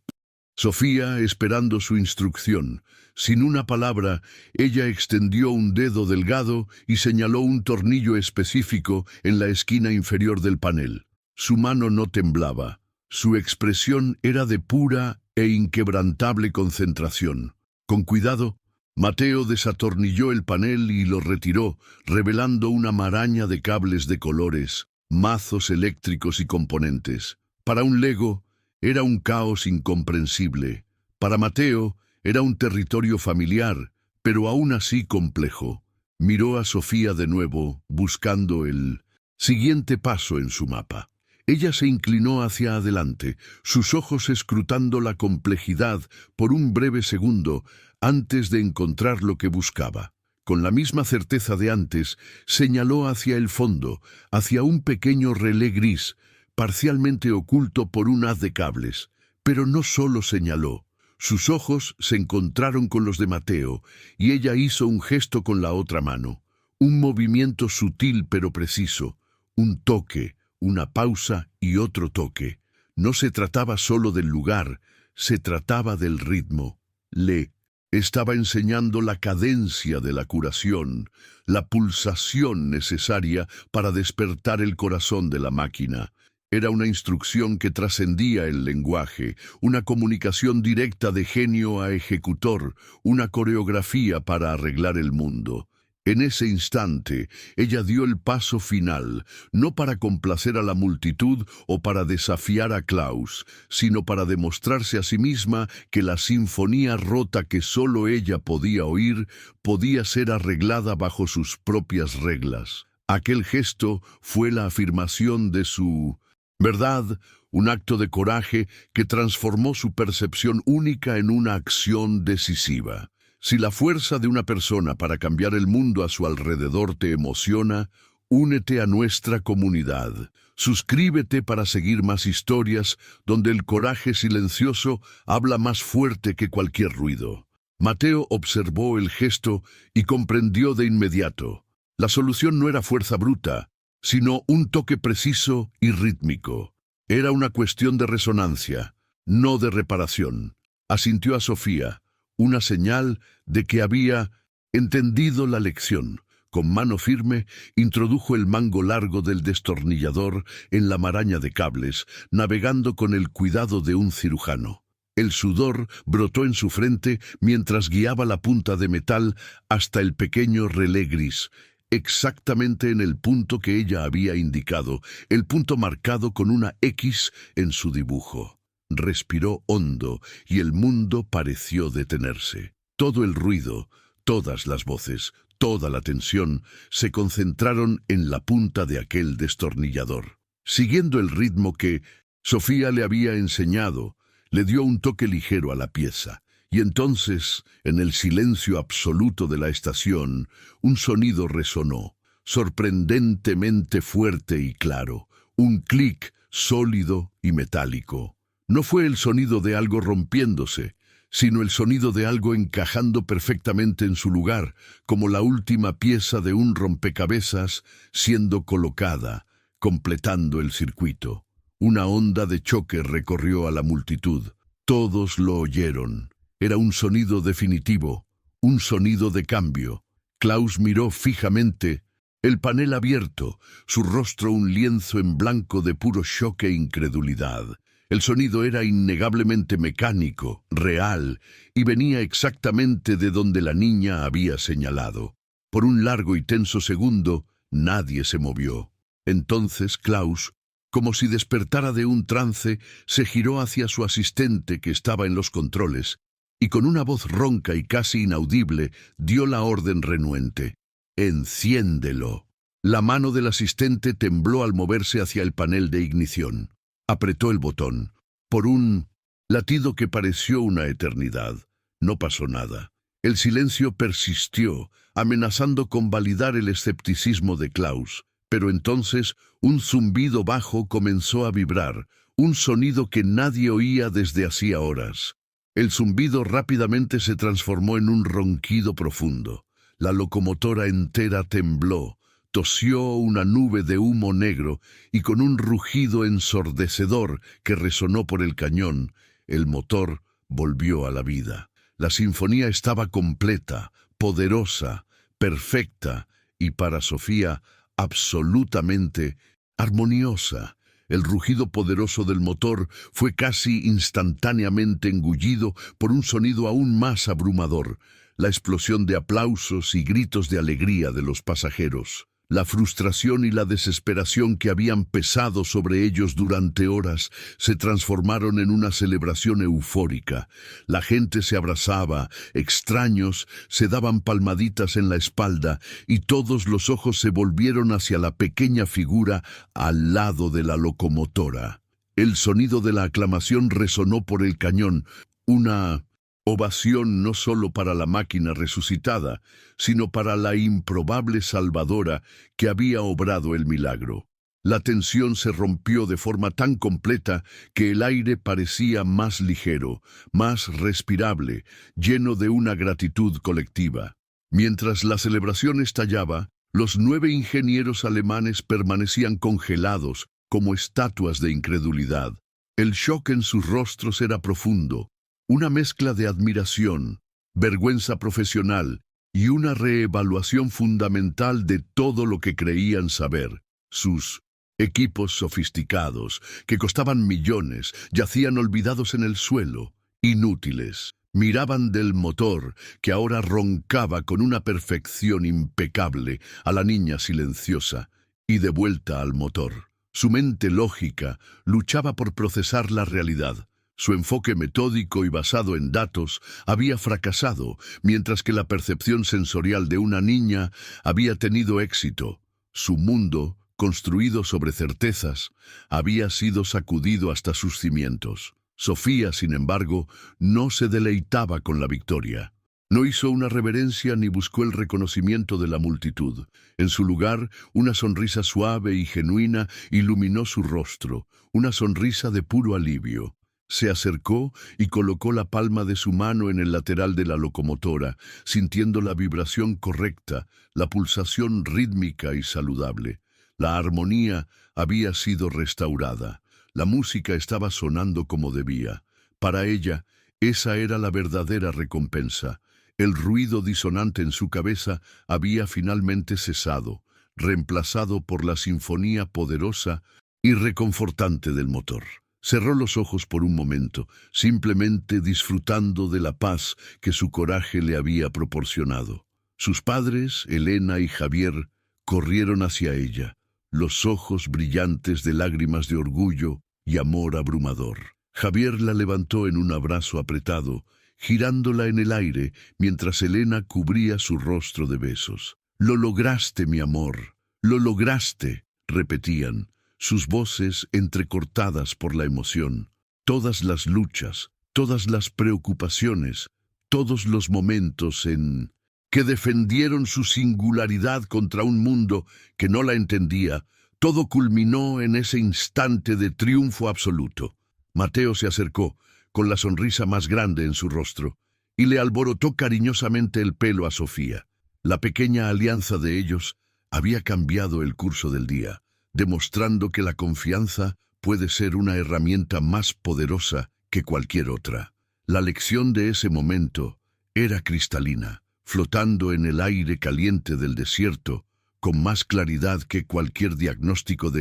Sofía esperando su instrucción. Sin una palabra, ella extendió un dedo delgado y señaló un tornillo específico en la esquina inferior del panel. Su mano no temblaba. Su expresión era de pura e inquebrantable concentración. Con cuidado, Mateo desatornilló el panel y lo retiró, revelando una maraña de cables de colores, mazos eléctricos y componentes. Para un Lego, era un caos incomprensible. Para Mateo, era un territorio familiar, pero aún así complejo. Miró a Sofía de nuevo, buscando el siguiente paso en su mapa. Ella se inclinó hacia adelante, sus ojos escrutando la complejidad por un breve segundo antes de encontrar lo que buscaba. Con la misma certeza de antes, señaló hacia el fondo, hacia un pequeño relé gris, parcialmente oculto por un haz de cables. Pero no solo señaló. Sus ojos se encontraron con los de Mateo, y ella hizo un gesto con la otra mano. Un movimiento sutil pero preciso, un toque, una pausa y otro toque. No se trataba solo del lugar, se trataba del ritmo. Le estaba enseñando la cadencia de la curación, la pulsación necesaria para despertar el corazón de la máquina. Era una instrucción que trascendía el lenguaje, una comunicación directa de genio a ejecutor, una coreografía para arreglar el mundo. En ese instante, ella dio el paso final, no para complacer a la multitud o para desafiar a Klaus, sino para demostrarse a sí misma que la sinfonía rota que solo ella podía oír podía ser arreglada bajo sus propias reglas. Aquel gesto fue la afirmación de su verdad, un acto de coraje que transformó su percepción única en una acción decisiva. Si la fuerza de una persona para cambiar el mundo a su alrededor te emociona, únete a nuestra comunidad. Suscríbete para seguir más historias donde el coraje silencioso habla más fuerte que cualquier ruido. Mateo observó el gesto y comprendió de inmediato. La solución no era fuerza bruta, sino un toque preciso y rítmico. Era una cuestión de resonancia, no de reparación. Asintió a Sofía, una señal de que había entendido la lección. Con mano firme, introdujo el mango largo del destornillador en la maraña de cables, navegando con el cuidado de un cirujano. El sudor brotó en su frente mientras guiaba la punta de metal hasta el pequeño relé gris, exactamente en el punto que ella había indicado, el punto marcado con una X en su dibujo. Respiró hondo y el mundo pareció detenerse. Todo el ruido, todas las voces, toda la tensión se concentraron en la punta de aquel destornillador. Siguiendo el ritmo que Sofía le había enseñado, le dio un toque ligero a la pieza. Y entonces, en el silencio absoluto de la estación, un sonido resonó, sorprendentemente fuerte y claro, un clic sólido y metálico. No fue el sonido de algo rompiéndose, sino el sonido de algo encajando perfectamente en su lugar, como la última pieza de un rompecabezas siendo colocada, completando el circuito. Una onda de choque recorrió a la multitud. Todos lo oyeron. Era un sonido definitivo, un sonido de cambio. Klaus miró fijamente el panel abierto, su rostro un lienzo en blanco de puro shock e incredulidad. El sonido era innegablemente mecánico, real, y venía exactamente de donde la niña había señalado. Por un largo y tenso segundo, nadie se movió. Entonces Klaus, como si despertara de un trance, se giró hacia su asistente que estaba en los controles, y con una voz ronca y casi inaudible, dio la orden renuente. «Enciéndelo». La mano del asistente tembló al moverse hacia el panel de ignición. Apretó el botón. Por un latido que pareció una eternidad, no pasó nada. El silencio persistió, amenazando con validar el escepticismo de Klaus. Pero entonces un zumbido bajo comenzó a vibrar, un sonido que nadie oía desde hacía horas. El zumbido rápidamente se transformó en un ronquido profundo. La locomotora entera tembló, tosió una nube de humo negro y con un rugido ensordecedor que resonó por el cañón, el motor volvió a la vida. La sinfonía estaba completa, poderosa, perfecta y para Sofía absolutamente armoniosa. El rugido poderoso del motor fue casi instantáneamente engullido por un sonido aún más abrumador, la explosión de aplausos y gritos de alegría de los pasajeros. La frustración y la desesperación que habían pesado sobre ellos durante horas se transformaron en una celebración eufórica. La gente se abrazaba, extraños se daban palmaditas en la espalda y todos los ojos se volvieron hacia la pequeña figura al lado de la locomotora. El sonido de la aclamación resonó por el cañón, una ovación no solo para la máquina resucitada, sino para la improbable salvadora que había obrado el milagro. La tensión se rompió de forma tan completa que el aire parecía más ligero, más respirable, lleno de una gratitud colectiva. Mientras la celebración estallaba, los 9 ingenieros alemanes permanecían congelados como estatuas de incredulidad. El shock en sus rostros era profundo. Una mezcla de admiración, vergüenza profesional y una reevaluación fundamental de todo lo que creían saber. Sus equipos sofisticados, que costaban millones, yacían olvidados en el suelo, inútiles. Miraban del motor, que ahora roncaba con una perfección impecable, a la niña silenciosa, y de vuelta al motor. Su mente lógica luchaba por procesar la realidad. Su enfoque metódico y basado en datos había fracasado, mientras que la percepción sensorial de una niña había tenido éxito. Su mundo, construido sobre certezas, había sido sacudido hasta sus cimientos. Sofía, sin embargo, no se deleitaba con la victoria. No hizo una reverencia ni buscó el reconocimiento de la multitud. En su lugar, una sonrisa suave y genuina iluminó su rostro, una sonrisa de puro alivio. Se acercó y colocó la palma de su mano en el lateral de la locomotora, sintiendo la vibración correcta, la pulsación rítmica y saludable. La armonía había sido restaurada. La música estaba sonando como debía. Para ella, esa era la verdadera recompensa. El ruido disonante en su cabeza había finalmente cesado, reemplazado por la sinfonía poderosa y reconfortante del motor. Cerró los ojos por un momento, simplemente disfrutando de la paz que su coraje le había proporcionado. Sus padres, Elena y Javier, corrieron hacia ella, los ojos brillantes de lágrimas de orgullo y amor abrumador. Javier la levantó en un abrazo apretado, girándola en el aire mientras Elena cubría su rostro de besos. «Lo lograste, mi amor, lo lograste», repetían, sus voces entrecortadas por la emoción. Todas las luchas, todas las preocupaciones, todos los momentos en que defendieron su singularidad contra un mundo que no la entendía, todo culminó en ese instante de triunfo absoluto. Mateo se acercó, con la sonrisa más grande en su rostro, y le alborotó cariñosamente el pelo a Sofía. La pequeña alianza de ellos había cambiado el curso del día. demostrando que la confianza puede ser una herramienta más poderosa que cualquier otra. La lección de ese momento era cristalina, flotando en el aire caliente del desierto, con más claridad que cualquier diagnóstico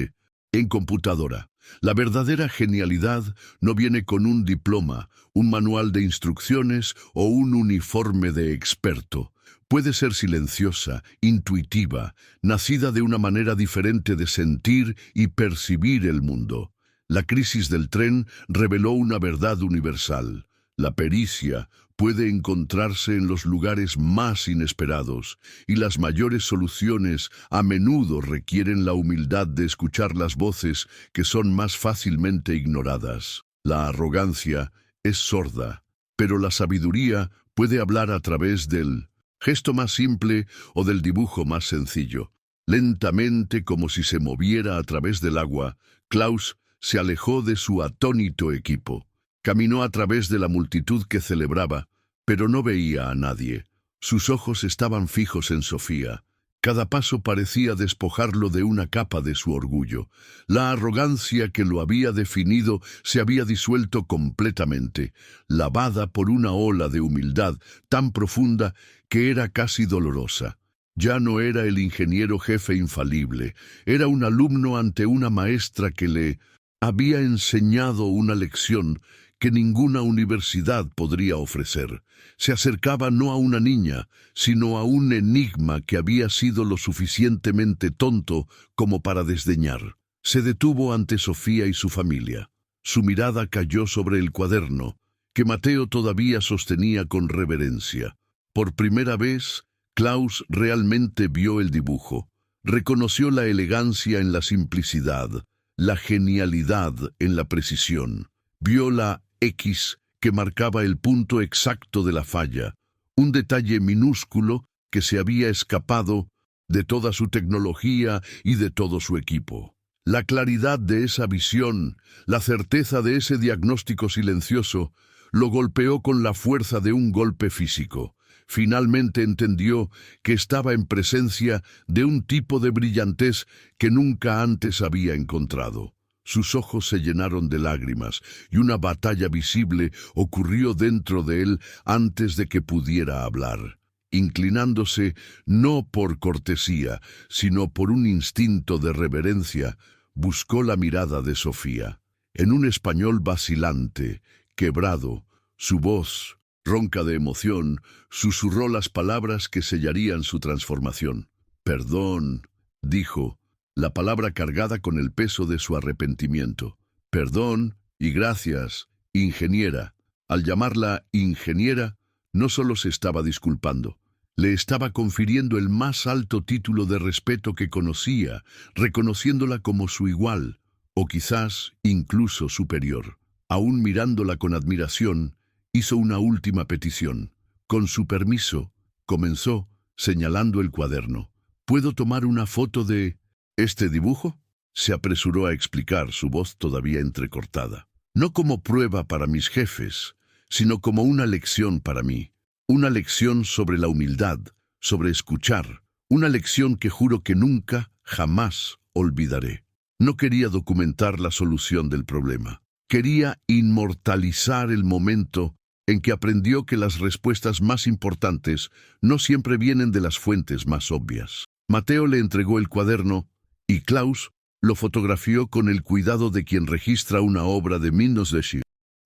en computadora. La verdadera genialidad no viene con un diploma, un manual de instrucciones o un uniforme de experto. Puede ser silenciosa, intuitiva, nacida de una manera diferente de sentir y percibir el mundo. La crisis del tren reveló una verdad universal. La pericia puede encontrarse en los lugares más inesperados, y las mayores soluciones a menudo requieren la humildad de escuchar las voces que son más fácilmente ignoradas. La arrogancia es sorda, pero la sabiduría puede hablar a través del gesto más simple o del dibujo más sencillo. Lentamente, como si se moviera a través del agua, Klaus se alejó de su atónito equipo. Caminó a través de la multitud que celebraba, pero no veía a nadie. Sus ojos estaban fijos en Sofía. Cada paso parecía despojarlo de una capa de su orgullo. La arrogancia que lo había definido se había disuelto completamente, lavada por una ola de humildad tan profunda que era casi dolorosa. Ya no era el ingeniero jefe infalible, era un alumno ante una maestra que le había enseñado una lección que ninguna universidad podría ofrecer. Se acercaba no a una niña, sino a un enigma que había sido lo suficientemente tonto como para desdeñar. Se detuvo ante Sofía y su familia. Su mirada cayó sobre el cuaderno, que Mateo todavía sostenía con reverencia. Por primera vez, Klaus realmente vio el dibujo. Reconoció la elegancia en la simplicidad, la genialidad en la precisión. Vio la X que marcaba el punto exacto de la falla, un detalle minúsculo que se había escapado de toda su tecnología y de todo su equipo. La claridad de esa visión, la certeza de ese diagnóstico silencioso, lo golpeó con la fuerza de un golpe físico. Finalmente entendió que estaba en presencia de un tipo de brillantez que nunca antes había encontrado. Sus ojos se llenaron de lágrimas y una batalla visible ocurrió dentro de él antes de que pudiera hablar. Inclinándose, no por cortesía, sino por un instinto de reverencia, buscó la mirada de Sofía. En un español vacilante, quebrado, su voz, ronca de emoción, susurró las palabras que sellarían su transformación. «Perdón», dijo, la palabra cargada con el peso de su arrepentimiento. «Perdón y gracias, ingeniera». Al llamarla ingeniera, no solo se estaba disculpando, le estaba confiriendo el más alto título de respeto que conocía, reconociéndola como su igual, o quizás incluso superior. Aún mirándola con admiración, hizo una última petición. «Con su permiso», comenzó, señalando el cuaderno. «¿Puedo tomar una foto de este dibujo?», se apresuró a explicar, su voz todavía entrecortada. «No como prueba para mis jefes, sino como una lección para mí. Una lección sobre la humildad, sobre escuchar. Una lección que juro que nunca, jamás olvidaré». No quería documentar la solución del problema. Quería inmortalizar el momento en que aprendió que las respuestas más importantes no siempre vienen de las fuentes más obvias. Mateo le entregó el cuaderno y Klaus lo fotografió con el cuidado de quien registra una obra de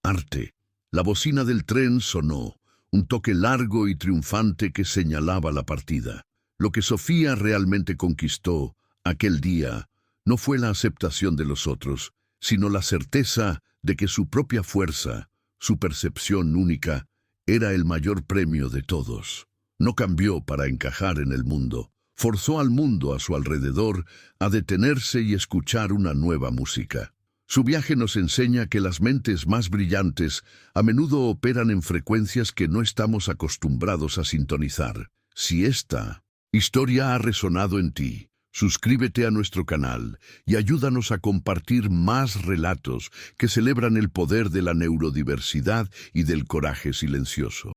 arte. La bocina del tren sonó, un toque largo y triunfante que señalaba la partida. Lo que Sofía realmente conquistó aquel día no fue la aceptación de los otros, sino la certeza de que su propia fuerza, su percepción única, era el mayor premio de todos. No cambió para encajar en el mundo. Forzó al mundo a su alrededor a detenerse y escuchar una nueva música. Su viaje nos enseña que las mentes más brillantes a menudo operan en frecuencias que no estamos acostumbrados a sintonizar. Si esta historia ha resonado en ti, suscríbete a nuestro canal y ayúdanos a compartir más relatos que celebran el poder de la neurodiversidad y del coraje silencioso.